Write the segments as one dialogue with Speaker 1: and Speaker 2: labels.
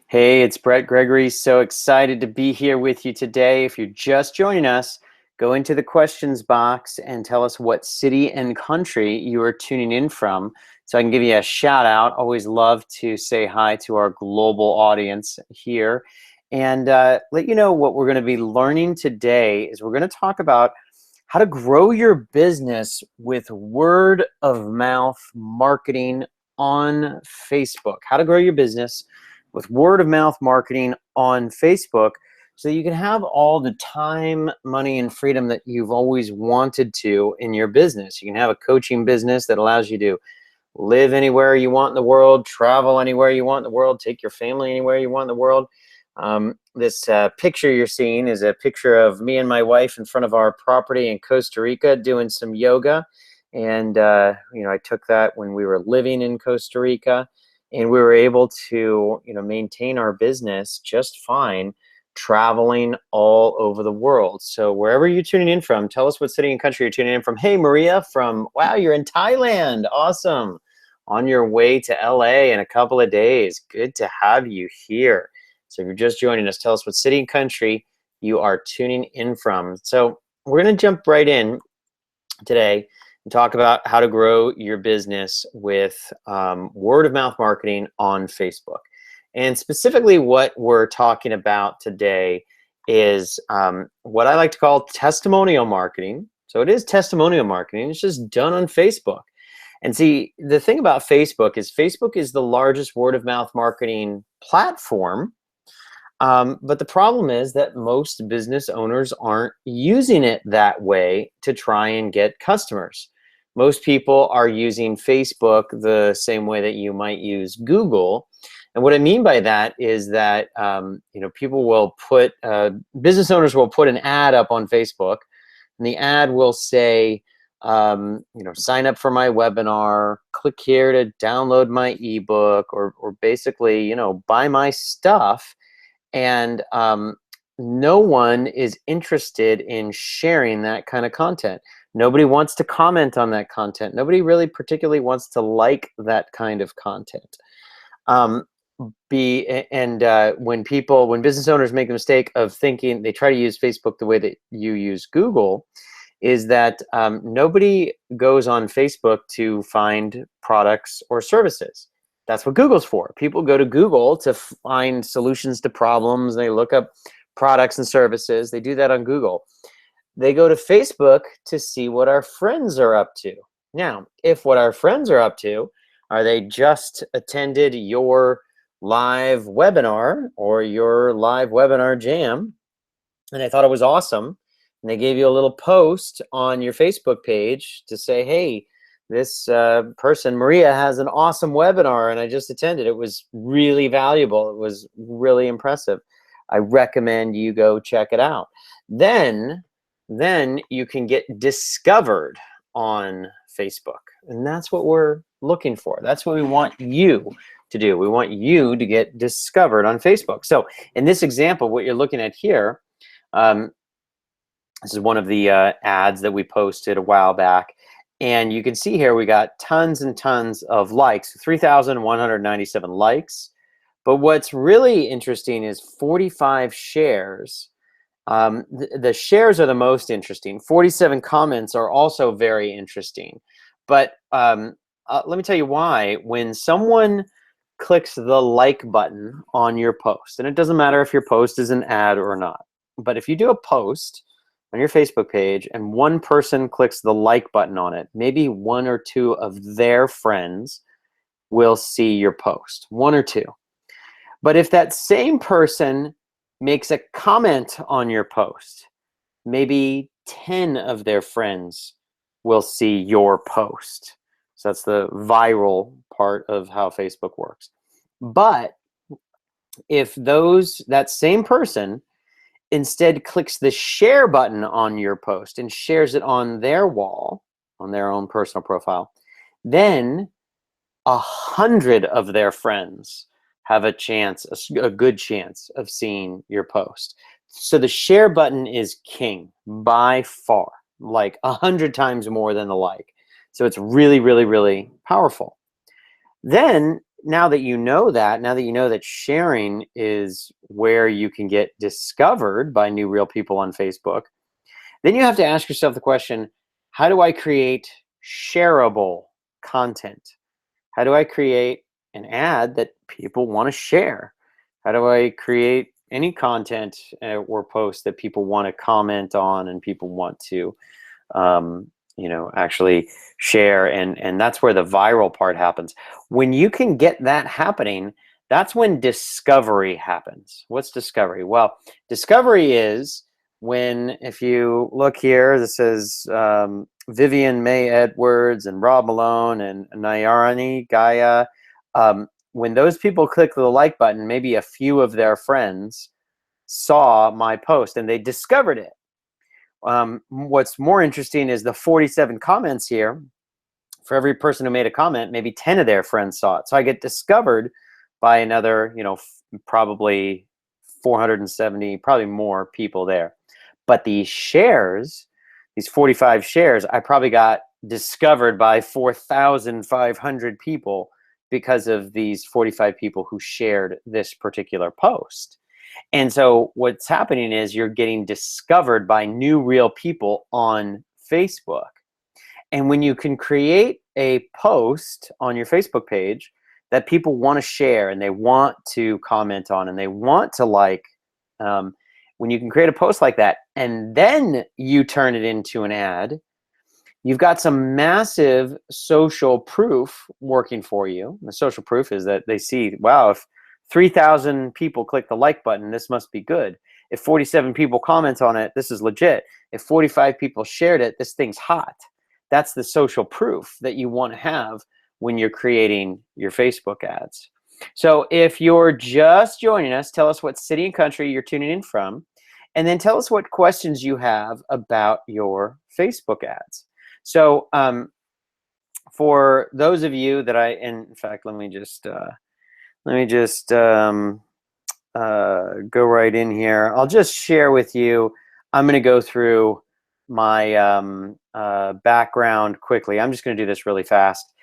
Speaker 1: Hey, it's Brett Gregory. So excited to be here with you today. If you're just joining us, go into the questions box and tell us what city and country you are tuning in from so I can give you a shout out. Always love to say hi to our global audience here and let you know what we're going to be learning today is we're going to talk about how to grow your business with word of mouth marketing on Facebook. How to grow your business with word of mouth marketing on Facebook so you can have all the time, money, and freedom that you've always wanted to in your business. You can have a coaching business that allows you to live anywhere you want in the world, travel anywhere you want in the world, take your family anywhere you want in the world. This picture you're seeing is a picture of me and my wife in front of our property in Costa Rica doing some yoga. And, I took that when we were living in Costa Rica. And we were able to, maintain our business just fine, traveling all over the world. So wherever you're tuning in from, tell us what city and country you're tuning in from. Hey, Maria from, wow, you're in Thailand. Awesome. On your way to LA in a couple of days. Good to have you here. So if you're just joining us, tell us what city and country you are tuning in from. So we're going to jump right in today and talk about how to grow your business with word of mouth marketing on Facebook. And specifically what we're talking about today is what I like to call testimonial marketing. So it is testimonial marketing. It's just done on Facebook. And see, the thing about Facebook is the largest word of mouth marketing platform. But the problem is that most business owners aren't using it that way to try and get customers. Most people are using Facebook the same way that you might use Google. And what I mean by that is that people will put business owners will put an ad up on Facebook, and the ad will say, sign up for my webinar, click here to download my ebook, or basically, buy my stuff. And no one is interested in sharing that kind of content. Nobody wants to comment on that content. Nobody really particularly wants to like that kind of content. When business owners make the mistake of thinking they try to use Facebook the way that you use Google, is that nobody goes on Facebook to find products or services. That's what Google's for. People go to Google to find solutions to problems. They look up products and services. They do that on Google. They go to Facebook to see what our friends are up to. Now, if what our friends are up to are they just attended your live webinar or your live webinar jam, and they thought it was awesome, and they gave you a little post on your Facebook page to say, hey, this person, Maria, has an awesome webinar and I just attended. It was really valuable. It was really impressive. I recommend you go check it out. Then you can get discovered on Facebook. And that's what we're looking for. That's what we want you to do. We want you to get discovered on Facebook. So in this example, what you're looking at here, this is one of the ads that we posted a while back. And you can see here we got tons and tons of likes, 3,197 likes. But what's really interesting is 45 shares. The shares are the most interesting. 47 comments are also very interesting. But let me tell you why. When someone clicks the like button on your post, and it doesn't matter if your post is an ad or not, but if you do a post on your Facebook page and one person clicks the like button on it, maybe one or two of their friends will see your post, one or two. But if that same person makes a comment on your post, maybe 10 of their friends will see your post. So that's the viral part of how Facebook works. But if that same person instead clicks the share button on your post and shares it on their wall, on their own personal profile, then 100 of their friends have a good chance of seeing your post. So the share button is king by far, like 100 times more than the like. So it's really, really, really powerful. Then now that you know that sharing is where you can get discovered by new real people on Facebook, then you have to ask yourself the question, how do I create shareable content? How do I create an ad that people want to share? How do I create any content or post that people want to comment on and people want to actually share, and that's where the viral part happens. When you can get that happening, that's when discovery happens. What's discovery? Well, discovery is when, if you look here, this is Vivian May Edwards and Rob Malone and Nayarani Gaia. When those people click the like button, maybe a few of their friends saw my post and they discovered it. What's more interesting is the 47 comments here. For every person who made a comment, maybe 10 of their friends saw it. So I get discovered by another, probably 470, probably more people there. But these shares, these 45 shares, I probably got discovered by 4,500 people because of these 45 people who shared this particular post. And so what's happening is you're getting discovered by new real people on Facebook. And when you can create a post on your Facebook page that people want to share and they want to comment on and they want to like, when you can create a post like that and then you turn it into an ad, you've got some massive social proof working for you. The social proof is that they see, wow, if 3,000 people click the like button, this must be good. If 47 people comment on it, this is legit. If 45 people shared it, this thing's hot. That's the social proof that you want to have when you're creating your Facebook ads. So if you're just joining us, tell us what city and country you're tuning in from, and then tell us what questions you have about your Facebook ads. So for those of you that in fact, let me just go right in here. I'll just share with you. I'm going to go through my background quickly. I'm just going to do this really fast.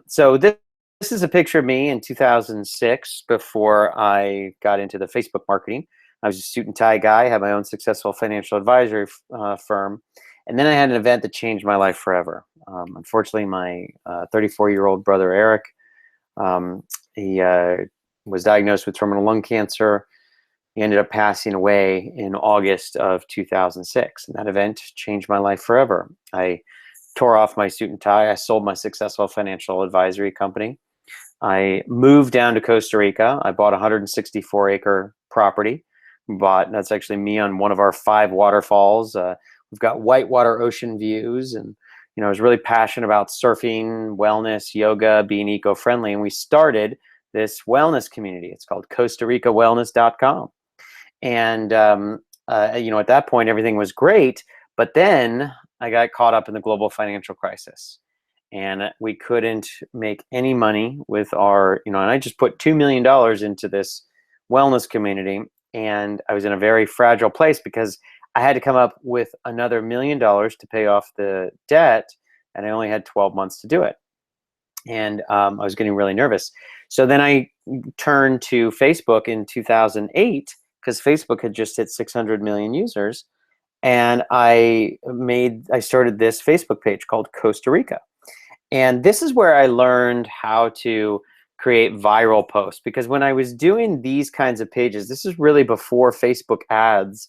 Speaker 1: So this is a picture of me in 2006 before I got into the Facebook marketing. I was a suit and tie guy, had my own successful financial advisory firm. And then I had an event that changed my life forever. Unfortunately, my 34-year-old brother, Eric, he was diagnosed with terminal lung cancer. He ended up passing away in August of 2006. And that event changed my life forever. I tore off my suit and tie. I sold my successful financial advisory company. I moved down to Costa Rica. I bought a 164-acre property. That's actually me on one of our 5 waterfalls. We've got whitewater ocean views, and I was really passionate about surfing, wellness, yoga, being eco-friendly, and we started this wellness community. It's called CostaRicaWellness.com. And at that point, everything was great, but then I got caught up in the global financial crisis, and we couldn't make any money with our, and I just put $2 million into this wellness community, and I was in a very fragile place because I had to come up with another $1 million to pay off the debt, and I only had 12 months to do it. And I was getting really nervous. So then I turned to Facebook in 2008 because Facebook had just hit 600 million users. And I started this Facebook page called Costa Rica. And this is where I learned how to create viral posts, because when I was doing these kinds of pages, this is really before Facebook ads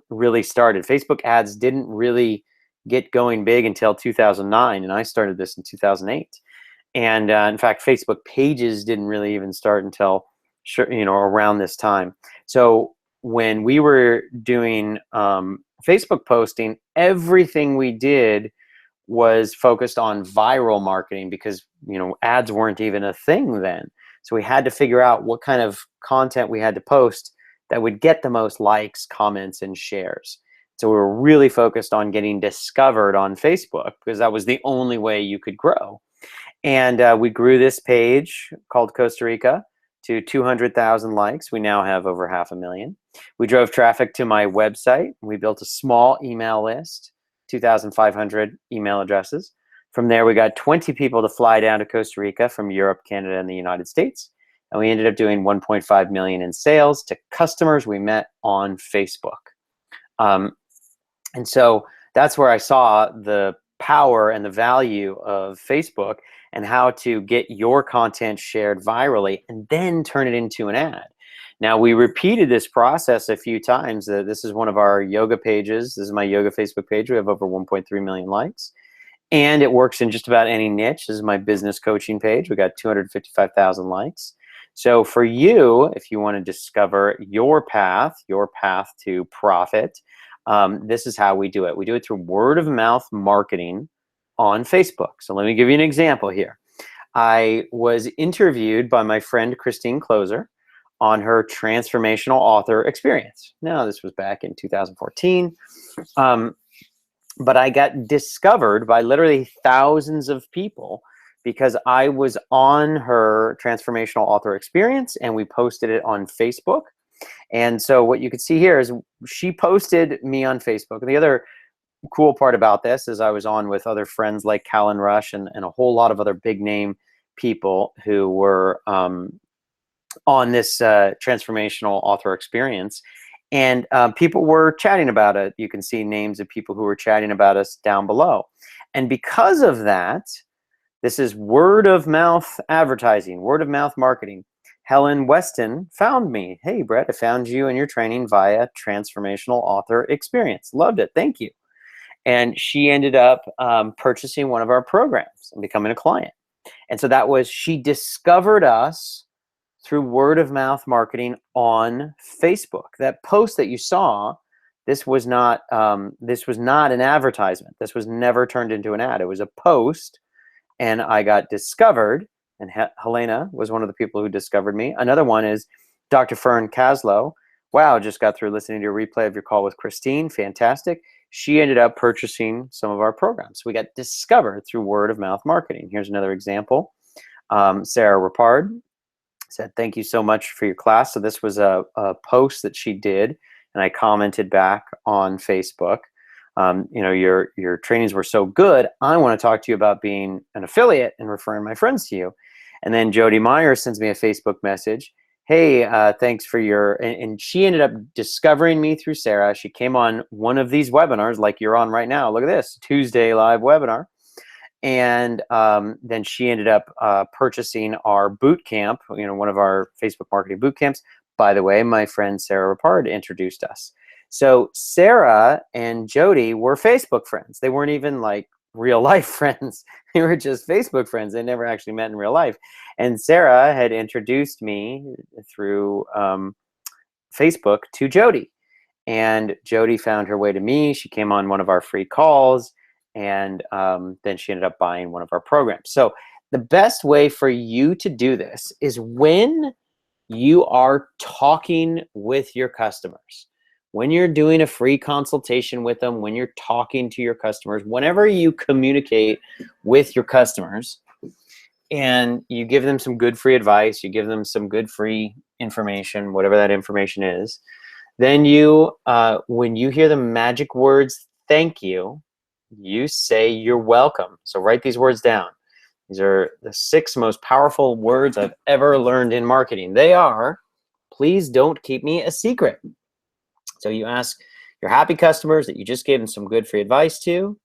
Speaker 1: really started. Facebook ads didn't really get going big until 2009, and I started this in 2008. And in fact, Facebook pages didn't really even start until around this time. So when we were doing Facebook posting, everything we did was focused on viral marketing because ads weren't even a thing then. So we had to figure out what kind of content we had to post that would get the most likes, comments, and shares. So we were really focused on getting discovered on Facebook because that was the only way you could grow. And we grew this page called Costa Rica to 200,000 likes. We now have over 500,000. We drove traffic to my website. We built a small email list, 2,500 email addresses. From there, we got 20 people to fly down to Costa Rica from Europe, Canada, and the United States. And we ended up doing 1.5 million in sales to customers we met on Facebook. And so that's where I saw the power and the value of Facebook and how to get your content shared virally and then turn it into an ad. Now, we repeated this process a few times. This is one of our yoga pages. This is my yoga Facebook page. We have over 1.3 million likes. And it works in just about any niche. This is my business coaching page. We got 255,000 likes. So for you, if you want to discover your path to profit, this is how we do it. We do it through word of mouth marketing on Facebook. So let me give you an example here. I was interviewed by my friend Christine Closer on her transformational author experience. Now, this was back in 2014. But I got discovered by literally thousands of people because I was on her transformational author experience and we posted it on Facebook. And so what you can see here is she posted me on Facebook. And the other cool part about this is I was on with other friends like Callan Rush and a whole lot of other big name people who were on this transformational author experience. And people were chatting about it. You can see names of people who were chatting about us down below. And because of that, this is word of mouth advertising, word of mouth marketing. Helen Weston found me. Hey, Brett, I found you and your training via transformational author experience. Loved it. Thank you. And she ended up purchasing one of our programs and becoming a client. And so that was, she discovered us through word of mouth marketing on Facebook. That post that you saw, this was not an advertisement. This was never turned into an ad. It was a post, and I got discovered. And Helena was one of the people who discovered me. Another one is Dr. Fern Caslow. Wow, just got through listening to your replay of your call with Christine. Fantastic. She ended up purchasing some of our programs. We got discovered through word of mouth marketing. Here's another example. Sarah Rapard said, thank you so much for your class. So this was a post that she did, and I commented back on Facebook. Your trainings were so good. I want to talk to you about being an affiliate and referring my friends to you. And then Jody Meyer sends me a Facebook message. Hey, thanks for your, and she ended up discovering me through Sarah. She came on one of these webinars like you're on right now. Look at this, Tuesday live webinar. And then she ended up purchasing our boot camp, one of our Facebook marketing boot camps. By the way, my friend Sarah Rapard introduced us. So Sarah and Jody were Facebook friends. They weren't even like real life friends. They were just Facebook friends. They never actually met in real life. And Sarah had introduced me through Facebook to Jody. And Jody found her way to me. She came on one of our free calls. And then she ended up buying one of our programs. So the best way for you to do this is when you are talking with your customers, when you're doing a free consultation with them, when you're talking to your customers, whenever you communicate with your customers and you give them some good free advice, you give them some good free information, whatever that information is, then you, when you hear the magic words, thank you, you say you're welcome. So write these words down. These are the 6 most powerful words I've ever learned in marketing. They are, please don't keep me a secret. So you ask your happy customers that you just gave them some good free advice to.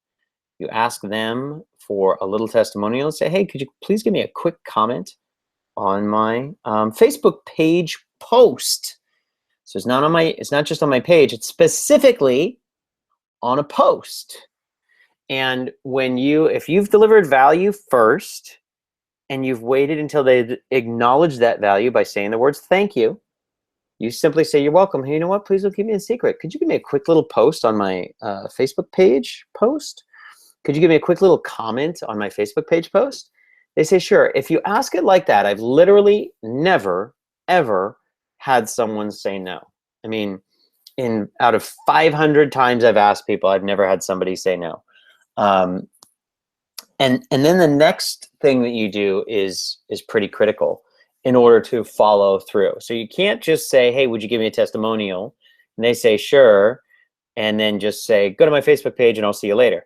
Speaker 1: You ask them for a little testimonial. Say, hey, could you please give me a quick comment on my Facebook page post? So it's not just on my page. It's specifically on a post. And if you've delivered value first and you've waited until they acknowledge that value by saying the words thank you, you simply say you're welcome. Hey, you know what? Please don't keep me a secret. Could you give me a quick little post on my Facebook page post? Could you give me a quick little comment on my Facebook page post? They say sure. If you ask it like that, I've literally never, ever had someone say no. I mean, out of 500 times I've asked people, I've never had somebody say no. And then the next thing that you do is pretty critical in order to follow through. So you can't just say, hey, would you give me a testimonial? And they say, sure. And then just say, go to my Facebook page and I'll see you later.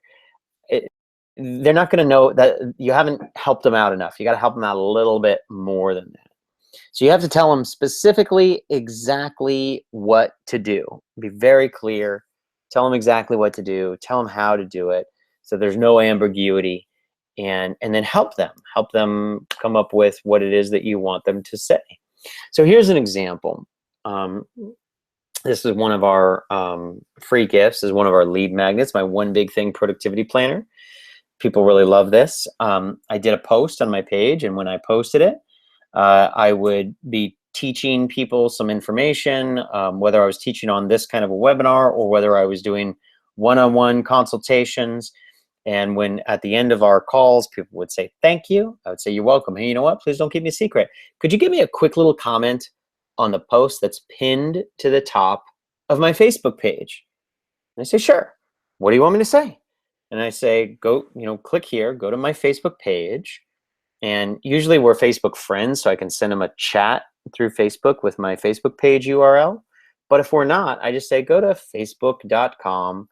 Speaker 1: they're not going to know that you haven't helped them out enough. You got to help them out a little bit more than that. So you have to tell them specifically exactly what to do. Be very clear. Tell them exactly what to do. Tell them how to do it, so there's no ambiguity, and then help them come up with what it is that you want them to say. So here's an example. This is one of our free gifts. This is one of our lead magnets, my One Big Thing Productivity Planner. People really love this. I did a post on my page, and when I posted it, I would be teaching people some information, whether I was teaching on this kind of a webinar or whether I was doing one-on-one consultations. And when at the end of our calls, people would say, thank you. I would say, you're welcome. Hey, you know what? Please don't keep me a secret. Could you give me a quick little comment on the post that's pinned to the top of my Facebook page? And I say, sure. What do you want me to say? And I say, go, click here, go to my Facebook page. And usually we're Facebook friends, so I can send them a chat through Facebook with my Facebook page URL. But if we're not, I just say, go to facebook.com/like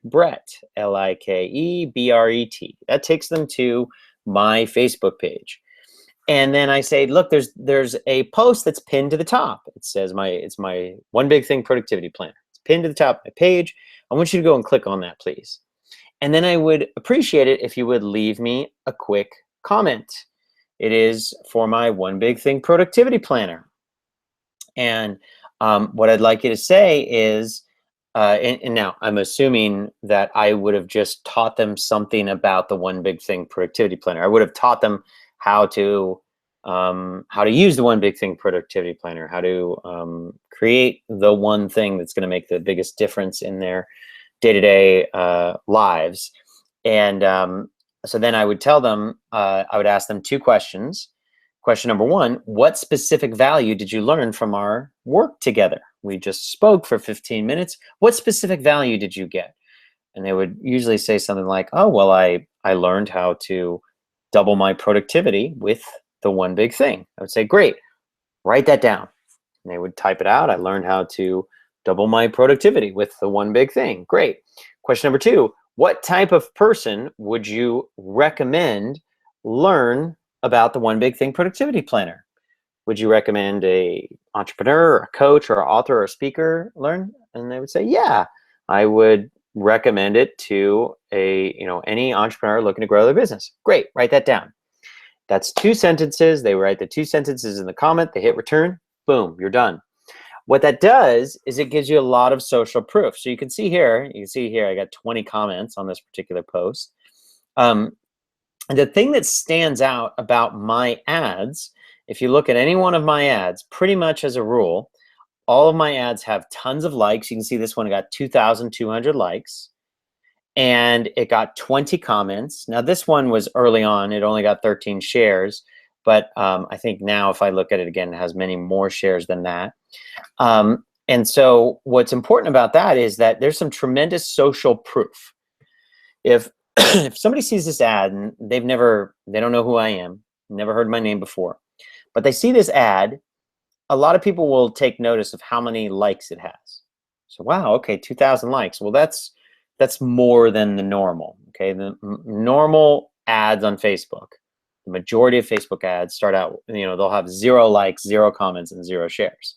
Speaker 1: Brett, LIKEBRET. That takes them to my Facebook page. And then I say, look, there's a post that's pinned to the top. It says it's my One Big Thing Productivity Planner. It's pinned to the top of my page. I want you to go and click on that, please. And then I would appreciate it if you would leave me a quick comment. It is for my One Big Thing Productivity Planner. And what I'd like you to say is, and now I'm assuming that I would have just taught them something about the One Big Thing Productivity Planner. I would have taught them how to use the One Big Thing Productivity Planner, how to create the one thing that's going to make the biggest difference in their day-to-day lives. And so then I would tell them, I would ask them two questions. Question number one, what specific value did you learn from our work together? We just spoke for 15 minutes. What specific value did you get? And they would usually say something like, oh, well, I learned how to double my productivity with the One Big Thing. I would say, great, write that down. And they would type it out. I learned how to double my productivity with the One Big Thing. Great. Question number two, what type of person would you recommend learn about the One Big Thing Productivity Planner? Would you recommend a entrepreneur, or a coach, or an author, or a speaker learn? And they would say, yeah, I would recommend it to any entrepreneur looking to grow their business. Great, write that down. That's two sentences. They write the two sentences in the comment. They hit return. Boom, you're done. What that does is it gives you a lot of social proof. So you can see here, I got 20 comments on this particular post. And the thing that stands out about my ads, if you look at any one of my ads, pretty much as a rule, all of my ads have tons of likes. You can see this one got 2,200 likes. And it got 20 comments. Now this one was early on. It only got 13 shares. But I think now if I look at it again, it has many more shares than that. And so what's important about that is that there's some tremendous social proof. If if somebody sees this ad and they don't know who I am, never heard my name before, but they see this ad, a lot of people will take notice of how many likes it has. So wow, okay, 2,000 likes. Well, that's more than the normal. Okay, the normal ads on Facebook, the majority of Facebook ads start out, they'll have 0 likes, 0 comments, and 0 shares.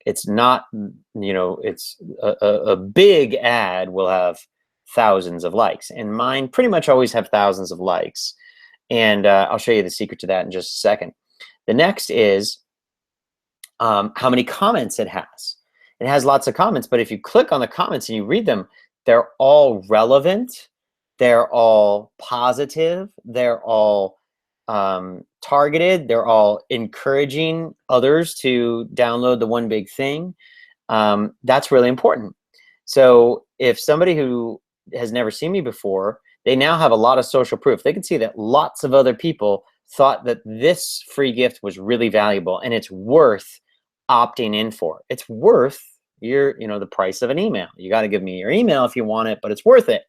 Speaker 1: It's not, it's a big ad will have thousands of likes, and mine pretty much always have thousands of likes. And I'll show you the secret to that in just a second. The next is how many comments it has. It has lots of comments, but if you click on the comments and you read them, they're all relevant, they're all positive, they're all targeted, they're all encouraging others to download the One Big Thing. That's really important. So if somebody who has never seen me before, they now have a lot of social proof. They can see that lots of other people thought that this free gift was really valuable and it's worth opting in for. It's worth the price of an email. You got to give me your email if you want it, but it's worth it.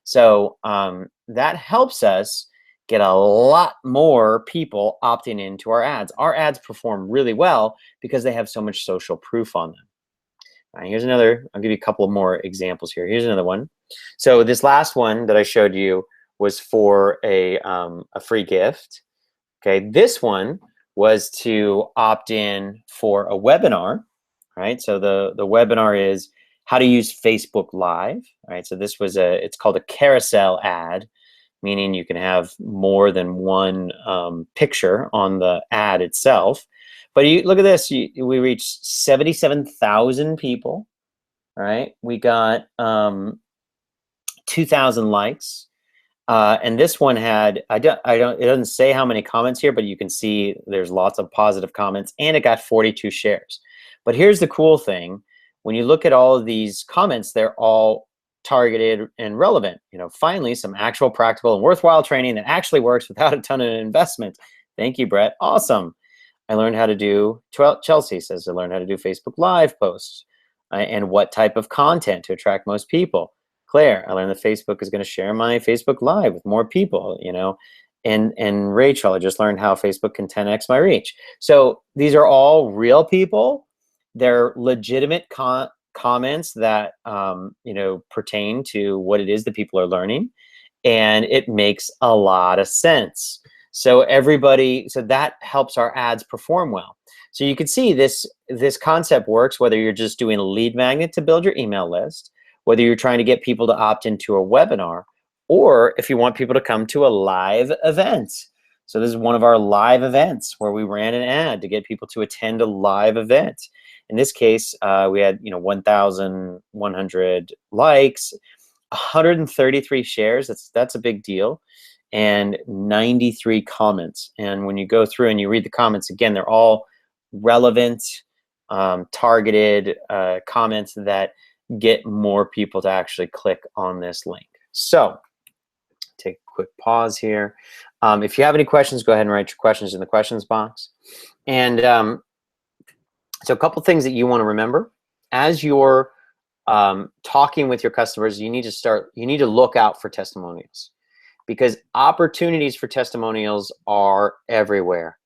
Speaker 1: So that helps us get a lot more people opting into our ads. Our ads perform really well because they have so much social proof on them. All right, here's another, I'll give you a couple more examples here. Here's another one. So this last one that I showed you was for a free gift. Okay, this one was to opt in for a webinar, right? So the webinar is how to use Facebook Live, right? So this was it's called a carousel ad, meaning you can have more than one picture on the ad itself. But you look at this, we reached 77,000 people, right? We got 2,000 likes. And this one had, it doesn't say how many comments here, but you can see there's lots of positive comments, and it got 42 shares. But here's the cool thing. When you look at all of these comments, they're all targeted and relevant. You know, finally, some actual practical and worthwhile training that actually works without a ton of investment. Thank you, Brett. Awesome. I learned how to do, Chelsea says, I learned how to do Facebook Live posts and what type of content to attract most people. Claire, I learned that Facebook is going to share my Facebook Live with more people, you know. And Rachel, I just learned how Facebook can 10x my reach. So these are all real people. They're legitimate comments that, you know, pertain to what it is that people are learning. And it makes a lot of sense. So so that helps our ads perform well. So you can see this concept works whether you're just doing a lead magnet to build your email list, whether you're trying to get people to opt into a webinar, or if you want people to come to a live event. So this is one of our live events where we ran an ad to get people to attend a live event. In this case, we had 1,100 likes, 133 shares. That's a big deal, and 93 comments. And when you go through and you read the comments again, they're all relevant, targeted comments that get more people to actually click on this link. So take a quick pause here. If you have any questions, go ahead and write your questions in the questions box. And so a couple things that you want to remember as you're talking with your customers, you need to look out for testimonials, because opportunities for testimonials are everywhere.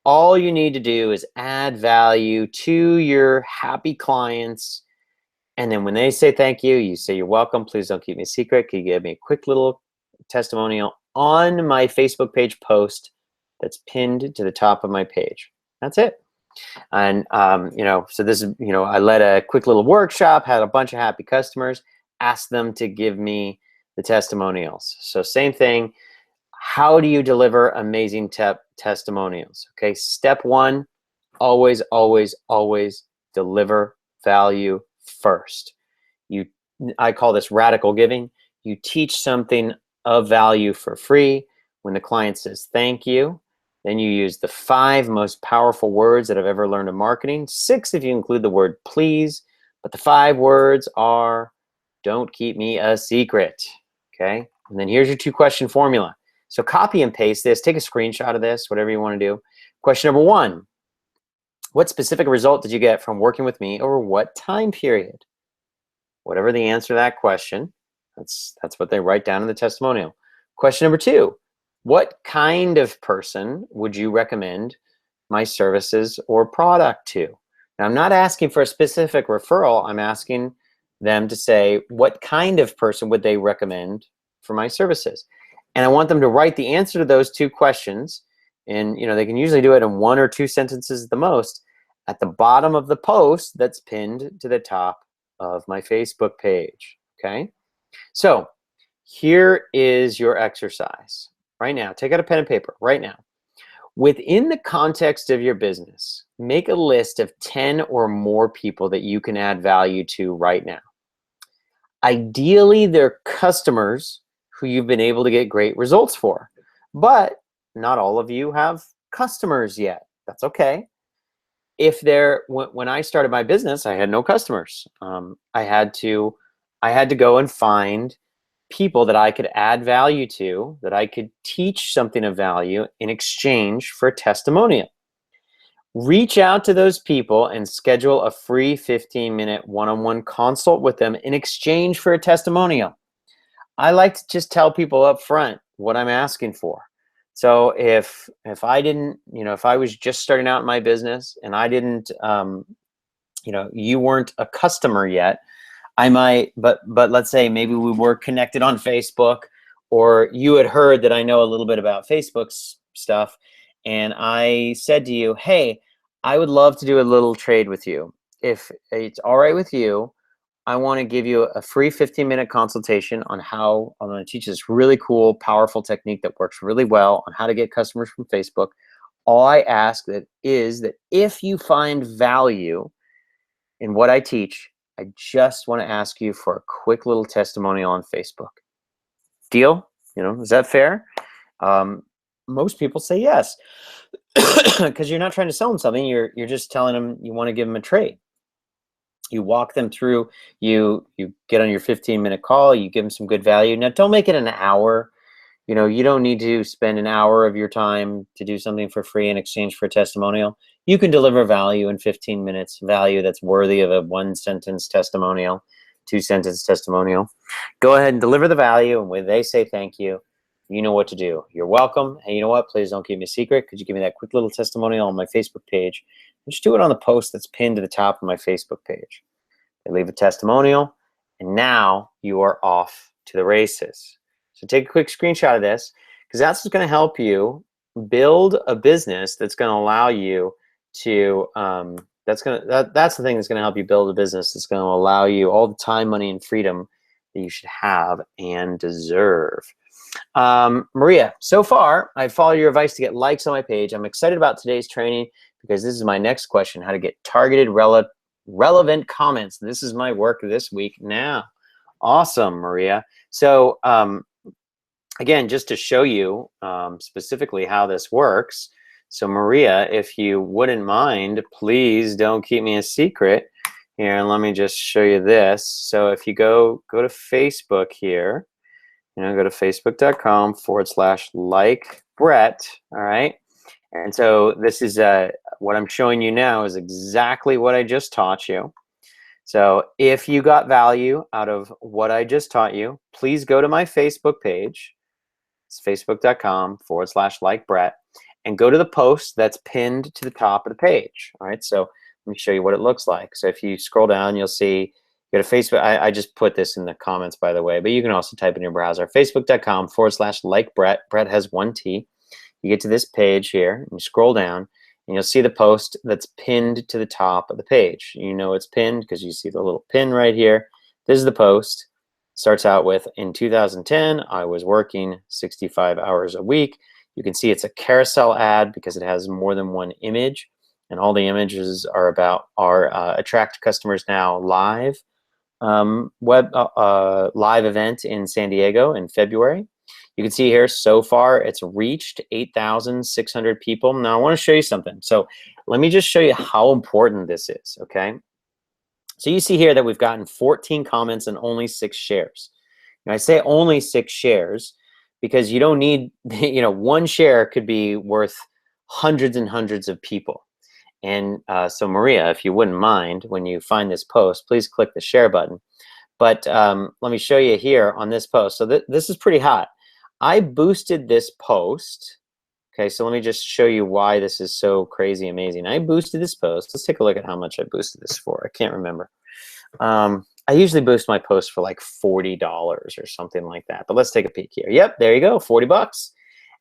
Speaker 1: All you need to do is add value to your happy clients. And then when they say thank you, you say, you're welcome. Please don't keep me a secret. Can you give me a quick little testimonial on my Facebook page post that's pinned to the top of my page? That's it. And, so this is, I led a quick little workshop, had a bunch of happy customers, asked them to give me the testimonials. So same thing. How do you deliver amazing testimonials? Okay. Step one, always, always, always deliver value first. I call this radical giving. You teach something of value for free. When the client says thank you, then you use the 5 most powerful words that I've ever learned in marketing. 6 if you include the word please. But the 5 words are, don't keep me a secret. Okay? And then here's your 2-question formula. So copy and paste this. Take a screenshot of this, whatever you want to do. Question number 1. What specific result did you get from working with me over what time period? Whatever the answer to that question, that's what they write down in the testimonial. Question number 2. What kind of person would you recommend my services or product to? Now, I'm not asking for a specific referral. I'm asking them to say, what kind of person would they recommend for my services? And I want them to write the answer to those 2 questions. And they can usually do it in 1 or 2 sentences at the most at the bottom of the post that's pinned to the top of my Facebook page. Okay? So here is your exercise. Right now, take out a pen and paper right now. Within the context of your business, make a list of 10 or more people that you can add value to right now. Ideally, they're customers who you've been able to get great results for, but not all of you have customers yet. That's okay. When I started my business, I had no customers. I had to go and find people that I could add value to, that I could teach something of value in exchange for a testimonial. Reach out to those people and schedule a free 15-minute one-on-one consult with them in exchange for a testimonial. I like to just tell people up front what I'm asking for. So if I didn't, if I was just starting out in my business and I didn't, you weren't a customer yet, I might, but let's say maybe we were connected on Facebook, or you had heard that I know a little bit about Facebook's stuff, and I said to you, hey, I would love to do a little trade with you. If it's all right with you, I want to give you a free 15-minute consultation on how I'm going to teach this really cool, powerful technique that works really well on how to get customers from Facebook. All I ask is that if you find value in what I teach, I just want to ask you for a quick little testimonial on Facebook. Deal? Is that fair? Most people say yes, because you're not trying to sell them something. You're just telling them you want to give them a trade. You walk them through. You get on your 15-minute call. You give them some good value. Now, don't make it an hour. You don't need to spend an hour of your time to do something for free in exchange for a testimonial. You can deliver value in 15 minutes, value that's worthy of a 1-sentence testimonial, 2-sentence testimonial. Go ahead and deliver the value, and when they say thank you, you know what to do. You're welcome. Hey, you know what? Please don't keep me a secret. Could you give me that quick little testimonial on my Facebook page? And just do it on the post that's pinned to the top of my Facebook page. They leave a testimonial, and now you are off to the races. So take a quick screenshot of this, because that's what's going to help you build a business that's going to allow you to, that's the thing that's going to help you build a business that's going to allow you all the time, money, and freedom that you should have and deserve. Maria, so far, I follow your advice to get likes on my page. I'm excited about today's training because this is my next question, how to get targeted, relevant comments. This is my work this week now. Awesome, Maria. So, again, just to show you specifically how this works. So Maria, if you wouldn't mind, please don't keep me a secret. Here, let me just show you this. So if you go to Facebook here, go to facebook.com/like Brett, all right? And so this is what I'm showing you now is exactly what I just taught you. So if you got value out of what I just taught you, please go to my Facebook page. It's facebook.com/like Brett, and go to the post that's pinned to the top of the page. All right, so let me show you what it looks like. So if you scroll down, you'll see, go to Facebook. I just put this in the comments, by the way, but you can also type in your browser, facebook.com/like Brett. Brett has 1 T. You get to this page here, and you scroll down, and you'll see the post that's pinned to the top of the page. You know it's pinned because you see the little pin right here. This is the post. Starts out with, in 2010, I was working 65 hours a week. You can see it's a carousel ad because it has more than one image, and all the images are about our Attract Customers Now live live event in San Diego in February. You can see here, so far, it's reached 8,600 people. Now, I want to show you something. So let me just show you how important this is, okay? So you see here that we've gotten 14 comments and only 6 shares. Now, I say only 6 shares because you don't need, 1 share could be worth hundreds and hundreds of people. And so Maria, if you wouldn't mind, when you find this post, please click the share button. But let me show you here on this post. So this is pretty hot. I boosted this post. Okay, so let me just show you why this is so crazy amazing. I boosted this post. Let's take a look at how much I boosted this for. I can't remember. I usually boost my post for like $40 or something like that. But let's take a peek here. Yep, there you go, 40 bucks.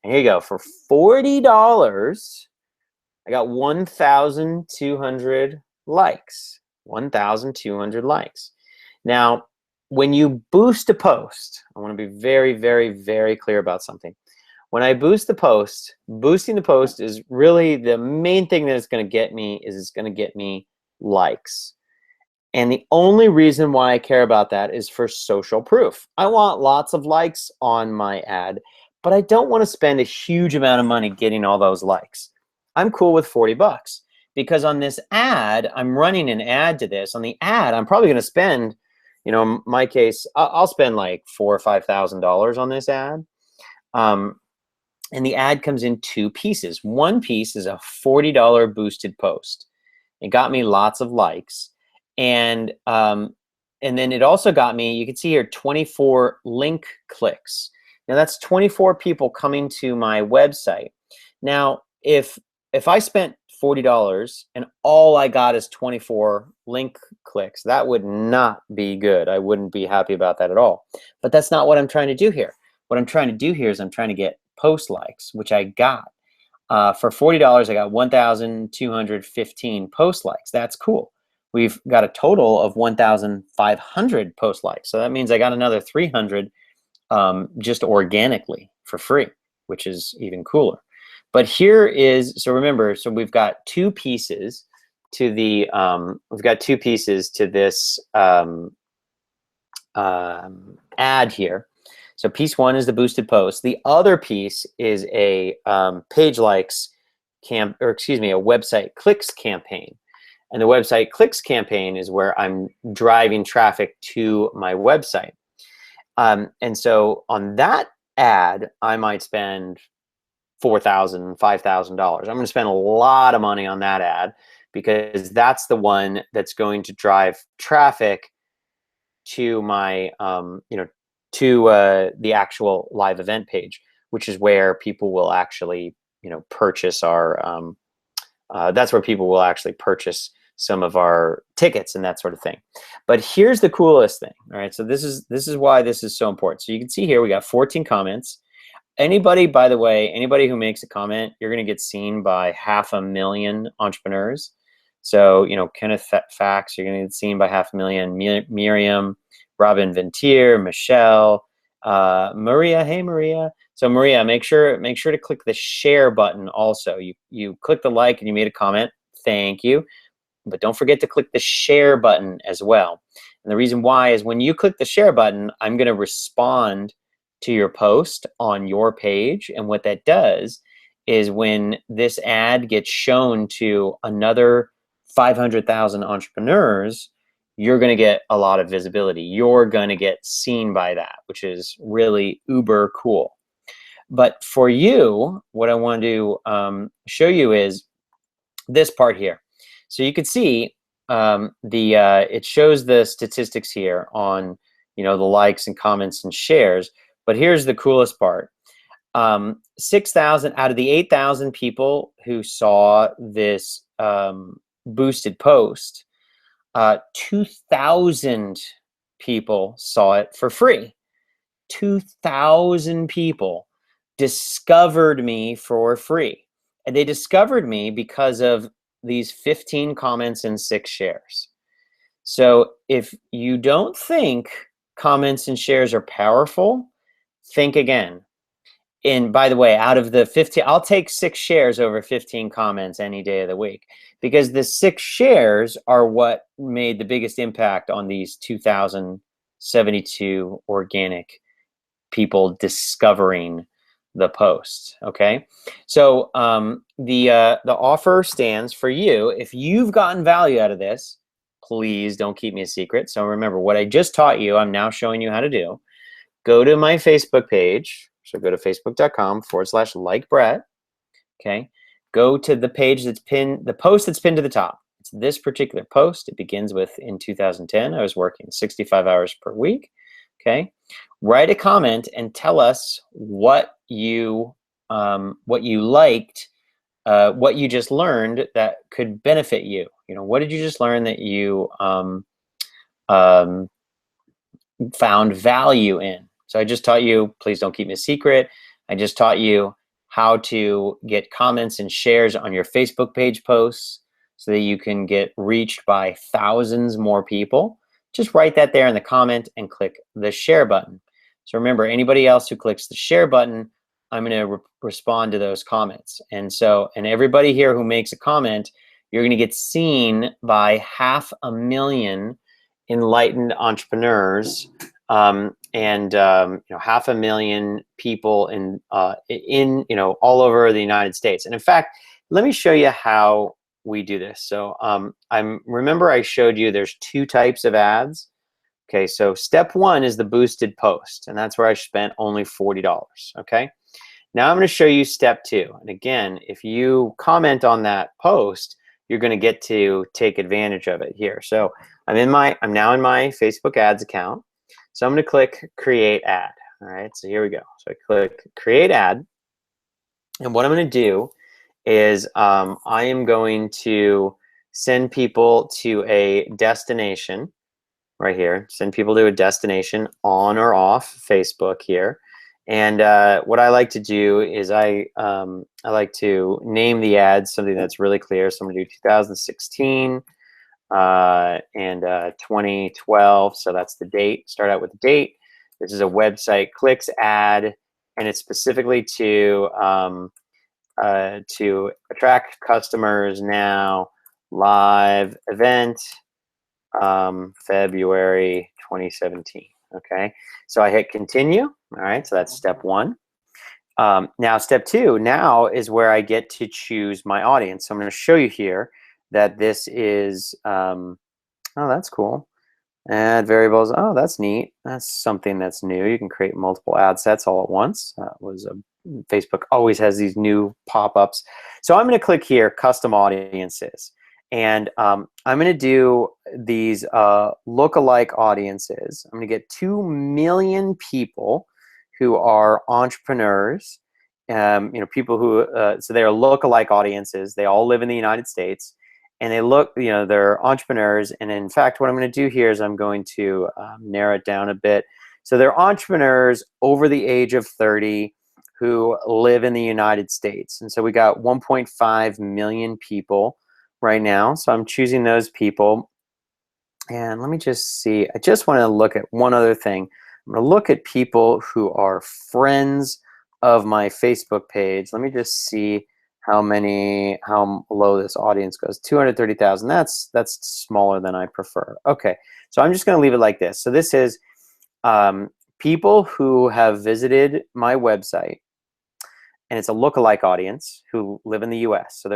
Speaker 1: And here you go. For $40, I got 1,200 likes. 1,200 likes. Now, when you boost a post, I want to be very, very, very clear about something. When I boost the post, boosting the post is really the main thing that it's going to get me is it's going to get me likes. And the only reason why I care about that is for social proof. I want lots of likes on my ad, but I don't want to spend a huge amount of money getting all those likes. I'm cool with 40 bucks because on this ad, I'm running an ad to this. On the ad, I'm probably going to spend, in my case, I'll spend like $4,000 or $5,000 on this ad. And the ad comes in 2 pieces. One piece is a $40 boosted post. It got me lots of likes. And then it also got me, you can see here, 24 link clicks. Now that's 24 people coming to my website. Now, if I spent $40 and all I got is 24 link clicks, that would not be good. I wouldn't be happy about that at all. But that's not what I'm trying to do here. What I'm trying to do here is I'm trying to get post likes, which I got. For $40, I got 1,215 post likes. That's cool. We've got a total of 1,500 post likes. So that means I got another 300 just organically for free, which is even cooler. But here is, so remember, so we've got two pieces to the, this ad here. So piece one is the boosted post. The other piece is a page likes a website clicks campaign. And the website clicks campaign is where I'm driving traffic to my website. And so on that ad, I might spend $4,000, $5,000. I'm going to spend a lot of money on that ad because that's the one that's going to drive traffic to my, the actual live event page, which is where people will actually, purchase our, that's where people will actually purchase some of our tickets and that sort of thing. But here's the coolest thing. All right, so this is why this is so important. So you can see here we got 14 comments. Anybody, by the way, anybody who makes a comment, you're going to get seen by 500,000 entrepreneurs. So, Kenneth Fax, you're going to get seen by 500,000. Miriam, Robin Ventier, Michelle, Maria. Hey, Maria. So Maria, make sure to click the share button also. You click the like and you made a comment. Thank you. But don't forget to click the share button as well. And the reason why is when you click the share button, I'm going to respond to your post on your page. And what that does is when this ad gets shown to another 500,000 entrepreneurs, you're going to get a lot of visibility. You're going to get seen by that, which is really uber cool. But for you, what I want to show you is this part here. So you can see it shows the statistics here on the likes and comments and shares. But here's the coolest part. 6,000 out of the 8,000 people who saw this boosted post, 2,000 people saw it for free. 2,000 people discovered me for free. And they discovered me because of these 15 comments and 6 shares. So if you don't think comments and shares are powerful, think again. And by the way, out of the 15, I'll take 6 shares over 15 comments any day of the week, because the 6 shares are what made the biggest impact on these 2,072 organic people discovering the post. Okay, so the offer stands for you. If you've gotten value out of this, please don't keep me a secret. So remember what I just taught you, I'm now showing you how to do. Go to my Facebook page. So go to facebook.com/like Brett. Okay, go to the page that's pinned, the post that's pinned to the top. It's this particular post. It begins with, in 2010, I was working 65 hours per week. Okay, write a comment and tell us what you liked, what you just learned that could benefit you. What did you just learn that you found value in? So I just taught you, please don't keep me a secret. I just taught you how to get comments and shares on your Facebook page posts so that you can get reached by thousands more people. Just write that there in the comment and click the share button. So remember, anybody else who clicks the share button, I'm going to respond to those comments. And everybody here who makes a comment, you're going to get seen by 500,000 enlightened entrepreneurs, and 500,000 people in all over the United States. And in fact, let me show you how we do this. So remember I showed you there's 2 types of ads. Okay, so step 1 is the boosted post, and that's where I spent only $40. Okay, now I'm going to show you step 2. And again, if you comment on that post, you're going to get to take advantage of it here. So I'm now in my Facebook ads account. So I'm going to click create ad. All right, so here we go. So I click create ad. And what I'm going to do is I am going to send people to a destination right here. Send people to a destination on or off Facebook here. And what I like to do is I like to name the ads something that's really clear. So I'm going to do 2016 and 2012. So that's the date. Start out with the date. This is a website clicks ad, and it's specifically to attract customers now. Live event, February 2017. Okay, so I hit continue. All right, so that's step one. Now step two now is where I get to choose my audience. So I'm going to show you here that this is, oh, that's cool. Add variables. Oh, that's neat. That's something that's new. You can create multiple ad sets all at once. Facebook always has these new pop-ups. So I'm going to click here, custom audiences. And I'm going to do these lookalike audiences. I'm going to get 2 million people who are entrepreneurs. People who, so they are lookalike audiences. They all live in the United States. And they look, they're entrepreneurs. And in fact, what I'm going to do here is I'm going to narrow it down a bit. So they're entrepreneurs over the age of 30 who live in the United States. And so we got 1.5 million people right now. So I'm choosing those people. And let me just see. I just want to look at one other thing. I'm going to look at people who are friends of my Facebook page. Let me just see how low this audience goes. 230,000. That's smaller than I prefer. Okay, so I'm just going to leave it like this. So this is people who have visited my website, and it's a lookalike audience who live in the U.S. So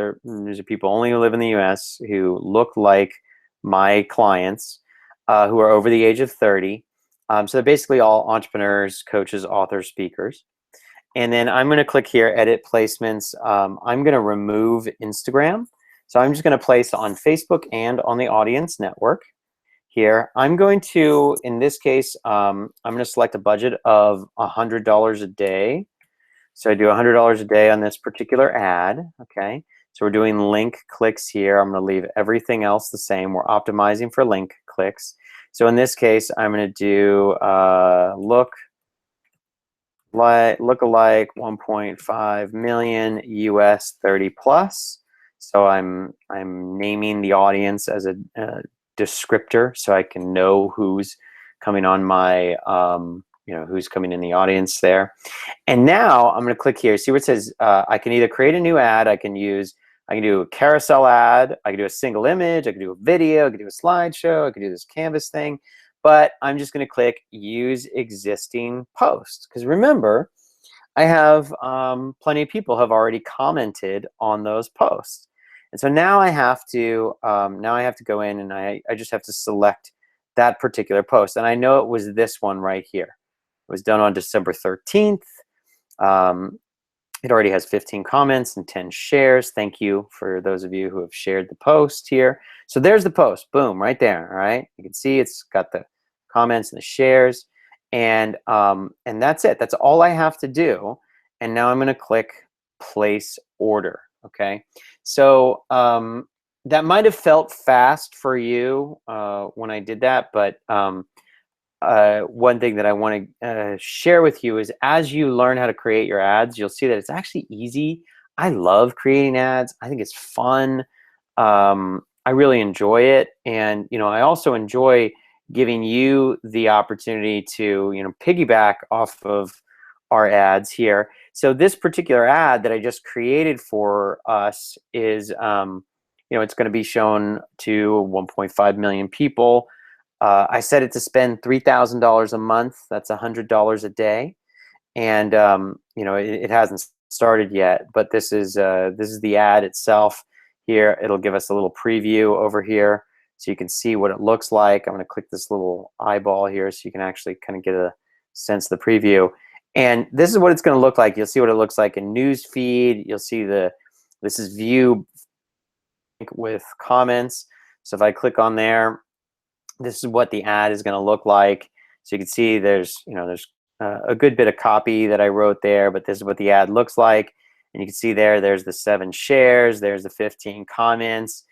Speaker 1: these are people only who live in the U.S. who look like my clients, who are over the age of 30. So they're basically all entrepreneurs, coaches, authors, speakers. And then I'm going to click here, edit placements. I'm going to remove Instagram. So I'm just going to place on Facebook and on the audience network here. I'm going to, in this case, I'm going to select a budget of $100 a day. So I do $100 a day on this particular ad. Okay. So we're doing link clicks here. I'm going to leave everything else the same. We're optimizing for link clicks. So in this case, I'm going to do lookalike 1.5 million US 30 plus. So I'm naming the audience as a descriptor so I can know who's coming on my who's coming in the audience there. And now I'm going to click here. See where it says I can either create a new ad, I can do a carousel ad, I can do a single image, I can do a video, I can do a slideshow, I can do this canvas thing. But I'm just going to click use existing post, because remember, I have plenty of people have already commented on those posts. And so now I have to go in and I just have to select that particular post. And I know it was this one right here. It was done on December 13th. It already has 15 comments and 10 shares. Thank you for those of you who have shared the post here. So there's the post, boom, right there. All right, you can see it's got the comments and the shares, and that's it. That's all I have to do. And now I'm going to click place order. Okay, so that might have felt fast for you when I did that, but one thing that I want to share with you is as you learn how to create your ads, you'll see that it's actually easy. I love creating ads. I think it's fun. I really enjoy it. And, I also enjoy giving you the opportunity to, piggyback off of our ads here. So this particular ad that I just created for us is, it's going to be shown to 1.5 million people. I set it to spend $3,000 a month. That's $100 a day, and it hasn't started yet. But this is the ad itself. Here, it'll give us a little preview over here, so you can see what it looks like. I'm going to click this little eyeball here, so you can actually kind of get a sense of the preview. And this is what it's going to look like. You'll see what it looks like in news feed. You'll see this is view with comments. So if I click on there, this is what the ad is going to look like. So you can see there's a good bit of copy that I wrote there, but this is what the ad looks like. And you can see there's the 7 shares, there's the 15 comments.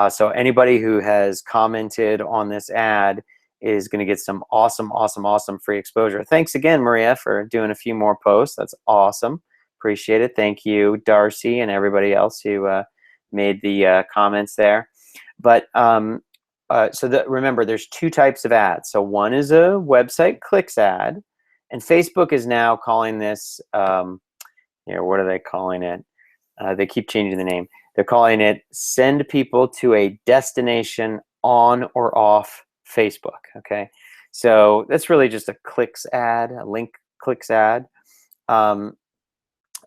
Speaker 1: So anybody who has commented on this ad is going to get some awesome, awesome, awesome free exposure. Thanks again, Maria, for doing a few more posts. That's awesome. Appreciate it. Thank you, Darcy, and everybody else who made the comments there. But remember, there's 2 types of ads. So one is a website clicks ad, and Facebook is now calling this, what are they calling it? They keep changing the name. They're calling it send people to a destination on or off Facebook, okay? So that's really just a clicks ad, a link clicks ad. And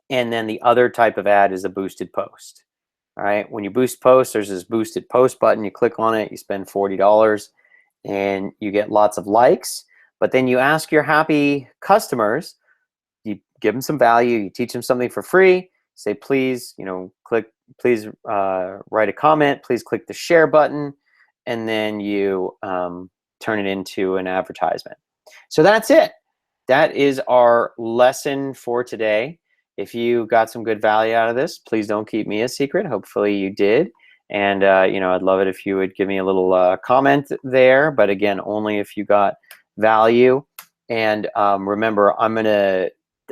Speaker 1: then the other type of ad is a boosted post. All right, when you boost posts, there's this boosted post button. You click on it, you spend $40, and you get lots of likes. But then you ask your happy customers, you give them some value, you teach them something for free. Say, please, please write a comment. Please click the share button, and then you turn it into an advertisement. So that's it. That is our lesson for today. If you got some good value out of this, please don't keep me a secret. Hopefully you did. And I'd love it if you would give me a little comment there. But again, only if you got value. And remember,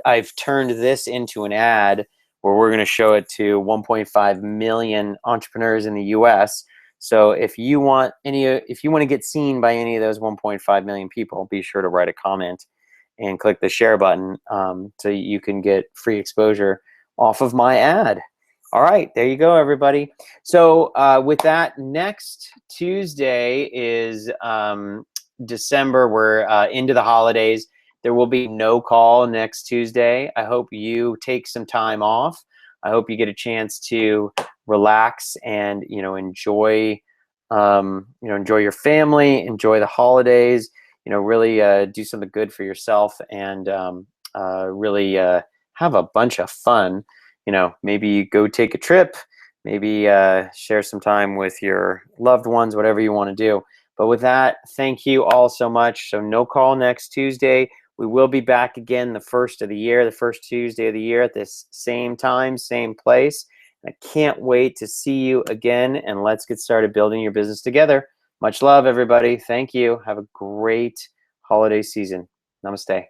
Speaker 1: I've turned this into an ad where we're going to show it to 1.5 million entrepreneurs in the U.S. So if you want to get seen by any of those 1.5 million people, be sure to write a comment and click the share button so you can get free exposure off of my ad. All right, there you go, everybody. So with that, next Tuesday is December. We're into the holidays. There will be no call next Tuesday. I hope you take some time off. I hope you get a chance to relax and enjoy your family, enjoy the holidays. Really do something good for yourself, and really have a bunch of fun. Maybe go take a trip, maybe share some time with your loved ones, whatever you want to do. But with that, thank you all so much. So no call next Tuesday. We will be back again the first Tuesday of the year at this same time, same place. I can't wait to see you again, and let's get started building your business together. Much love, everybody. Thank you. Have a great holiday season. Namaste.